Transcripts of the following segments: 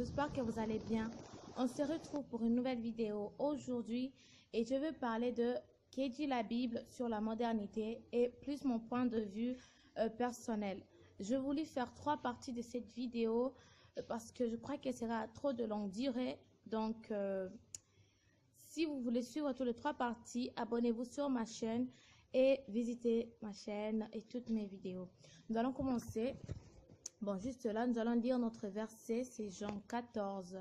j'espère que vous allez bien. On se retrouve pour une nouvelle vidéo aujourd'hui et je veux parler de qu'est dit la Bible sur la modernité et plus mon point de vue personnel. Je voulais faire 3 parties de cette vidéo parce que je crois qu'elle sera trop de longue durée. Donc, si vous voulez suivre toutes les 3 parties, abonnez-vous sur ma chaîne et visitez ma chaîne et toutes mes vidéos. Nous allons commencer. Bon, juste là, nous allons lire notre verset, c'est Jean 14,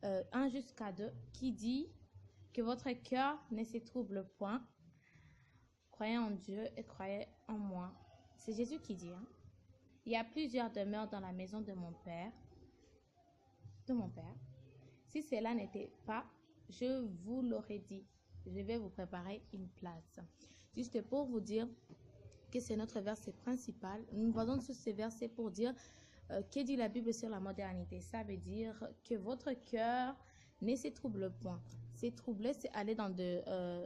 1 jusqu'à 2, qui dit que votre cœur ne se trouble point. Croyez en Dieu et croyez en moi. C'est Jésus qui dit, hein? Il y a plusieurs demeures dans la maison de mon Père. Si cela n'était pas, je vous l'aurais dit. Je vais vous préparer une place. Juste pour vous dire que c'est notre verset principal. Nous basons sur ces versets pour dire que dit la Bible sur la modernité. Ça veut dire que votre cœur ne se trouble point. C'est troubler, c'est aller dans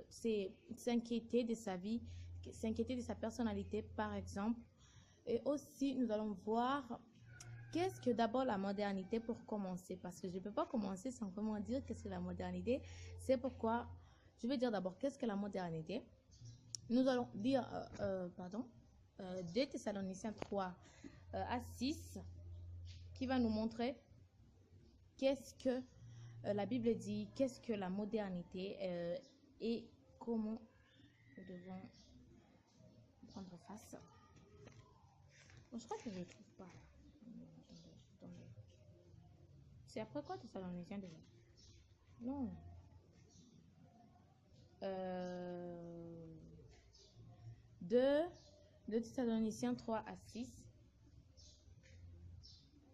c'est s'inquiéter de sa vie, s'inquiéter de sa personnalité, par exemple. Et aussi, nous allons voir qu'est-ce que d'abord la modernité pour commencer. Parce que je ne peux pas commencer sans vraiment dire que c'est la modernité. C'est pourquoi je vais dire d'abord qu'est-ce que la modernité. Nous allons lire 2 Thessaloniciens 3 à 6 qui va nous montrer qu'est-ce que la Bible dit, qu'est-ce que la modernité et comment nous devons prendre face. Bon, je crois que je ne le trouve pas. C'est après quoi Thessaloniciens déjà? Non. 2 Thessaloniciens 3 à 6.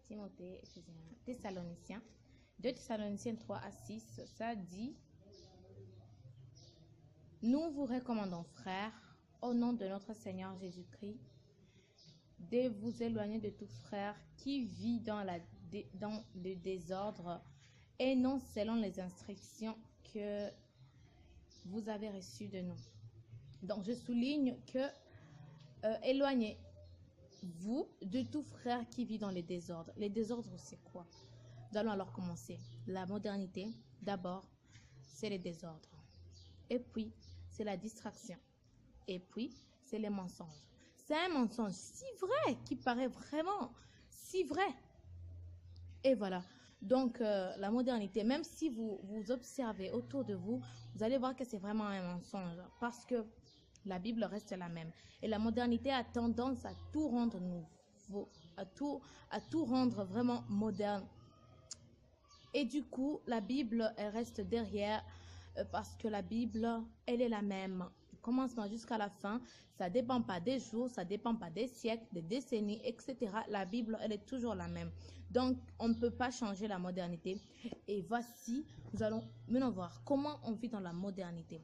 Timothée, Thessaloniciens. 2 Thessaloniciens 3 à 6, ça dit: nous vous recommandons, frères, au nom de notre Seigneur Jésus-Christ, de vous éloigner de tout frère qui vit dans le désordre et non selon les instructions que vous avez reçues de nous. Donc, je souligne que éloignez-vous de tout frère qui vit dans les désordres. Les désordres, c'est quoi? Nous allons alors commencer. La modernité, d'abord, c'est les désordres. Et puis, c'est la distraction. Et puis, c'est les mensonges. C'est un mensonge si vrai, qui paraît vraiment si vrai. Et voilà. Donc, la modernité, même si vous observez autour de vous, vous allez voir que c'est vraiment un mensonge. Parce que la Bible reste la même. Et la modernité a tendance à tout rendre nouveau, à tout rendre vraiment moderne. Et du coup, la Bible, elle reste derrière parce que la Bible, elle est la même. Du commencement jusqu'à la fin, ça ne dépend pas des jours, ça ne dépend pas des siècles, des décennies, etc. La Bible, elle est toujours la même. Donc, on ne peut pas changer la modernité. Et voici, nous allons maintenant voir comment on vit dans la modernité.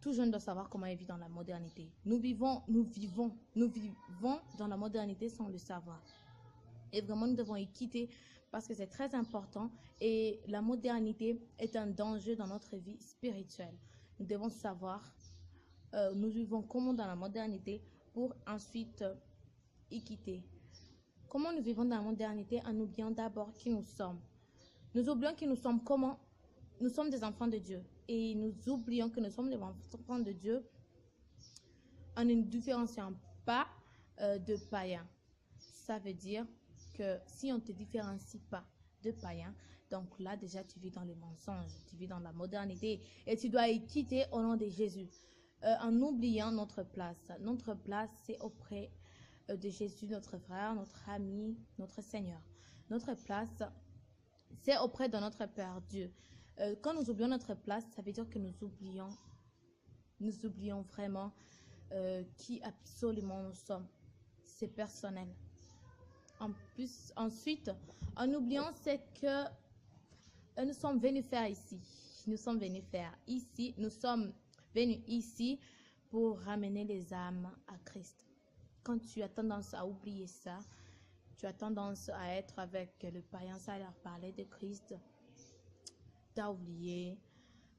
Tout jeune doit savoir comment il vit dans la modernité. Nous vivons dans la modernité sans le savoir. Et vraiment, nous devons y quitter parce que c'est très important. Et la modernité est un danger dans notre vie spirituelle. Nous devons savoir, nous vivons comment dans la modernité pour ensuite y quitter. Comment nous vivons dans la modernité en oubliant d'abord qui nous sommes. Nous oublions qui nous sommes comment? Nous sommes des enfants de Dieu. Et nous oublions que nous sommes des enfants de Dieu en ne différenciant pas de païens. Ça veut dire que si on ne te différencie pas de païens, donc là déjà tu vis dans les mensonges, tu vis dans la modernité et tu dois y quitter au nom de Jésus en oubliant notre place. Notre place, c'est auprès de Jésus, notre frère, notre ami, notre Seigneur. Notre place, c'est auprès de notre Père Dieu. Quand nous oublions notre place, ça veut dire que nous oublions vraiment qui absolument nous sommes. C'est personnel. Ensuite, en oubliant, c'est que nous sommes venus faire ici. Nous sommes venus ici pour ramener les âmes à Christ. Quand tu as tendance à oublier ça, tu as tendance à être avec le païen, ça leur parler de Christ. Tu as oublié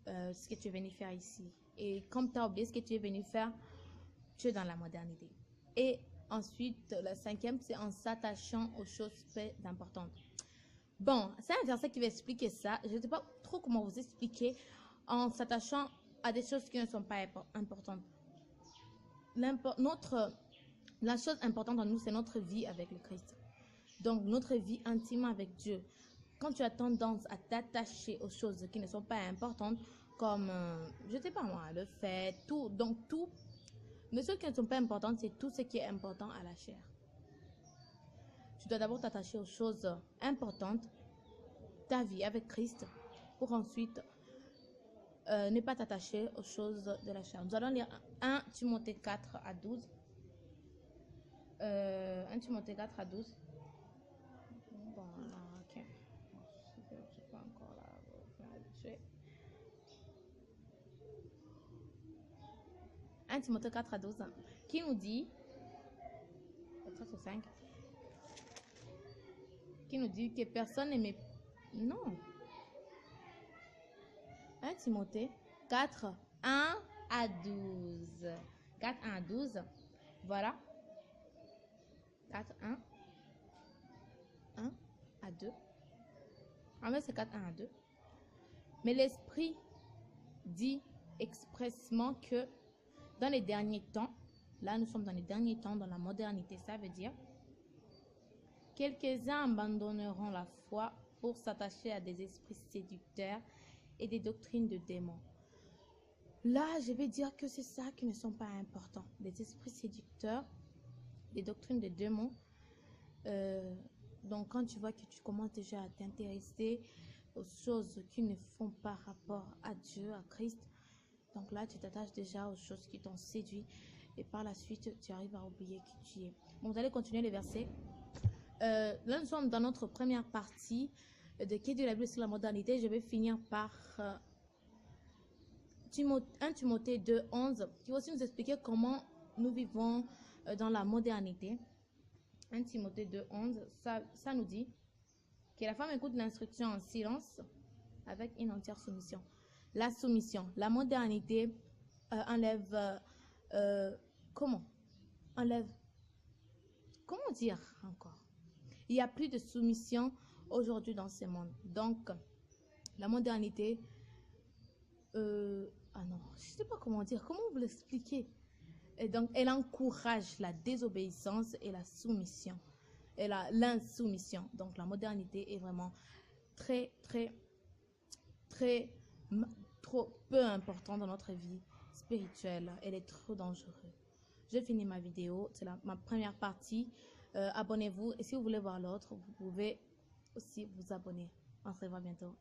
ce que tu es venu faire ici. Et comme tu as oublié ce que tu es venu faire, tu es dans la modernité. Et ensuite, la 5e, c'est en s'attachant aux choses très importantes. Bon, c'est un verset qui va expliquer ça. Je ne sais pas trop comment vous expliquer en s'attachant à des choses qui ne sont pas importantes. La chose importante en nous, c'est notre vie avec le Christ. Donc, notre vie intime avec Dieu. Quand tu as tendance à t'attacher aux choses qui ne sont pas importantes, comme, je ne sais pas moi, le fait, tout, donc tout, mais ceux qui ne sont pas importantes, c'est tout ce qui est important à la chair. Tu dois d'abord t'attacher aux choses importantes, ta vie avec Christ, pour ensuite ne pas t'attacher aux choses de la chair. Nous allons lire 1 Timothée 4 à 12. 1 Timothée 4 à 12. Bon, là, ok. Je ne sais pas encore là. 1 Timothée 4 à 12. Qui nous dit, 4 ou 5, qui nous dit que personne n'aimait. Non. 1 Timothée 4, 1 à 12. 4, 1 à 12. Voilà. 4, 1 à 2. En fait, c'est 4, 1 à 2. Mais l'Esprit dit expressément que dans les derniers temps, là nous sommes dans les derniers temps, dans la modernité, ça veut dire quelques-uns abandonneront la foi pour s'attacher à des esprits séducteurs et des doctrines de démons. Là, je vais dire que c'est ça qui ne sont pas importants. Des esprits séducteurs, des doctrines de démons. Donc, quand tu vois que tu commences déjà à t'intéresser aux choses qui ne font pas rapport à Dieu, à Christ, donc là, tu t'attaches déjà aux choses qui t'ont séduit et par la suite, tu arrives à oublier qui tu es. Bon, vous allez continuer les versets. Là, nous sommes dans notre première partie de Quai de la Bible sur la modernité. Je vais finir par 1 Timothée 2, 11, qui va aussi nous expliquer comment nous vivons dans la modernité. 1 Timothée 2, 11, ça nous dit que la femme écoute l'instruction en silence avec une entière soumission. La soumission, la modernité enlève, comment dire encore? Il n'y a plus de soumission aujourd'hui dans ce monde. Donc, la modernité, ah non, je ne sais pas comment dire, comment vous l'expliquer? Et donc, elle encourage la désobéissance et la soumission, et l'insoumission. Donc, la modernité est vraiment trop peu importante dans notre vie spirituelle. Elle est trop dangereuse. J'ai fini ma vidéo, c'est ma première partie. Abonnez-vous et si vous voulez voir l'autre, vous pouvez aussi vous abonner. On se revoit bientôt.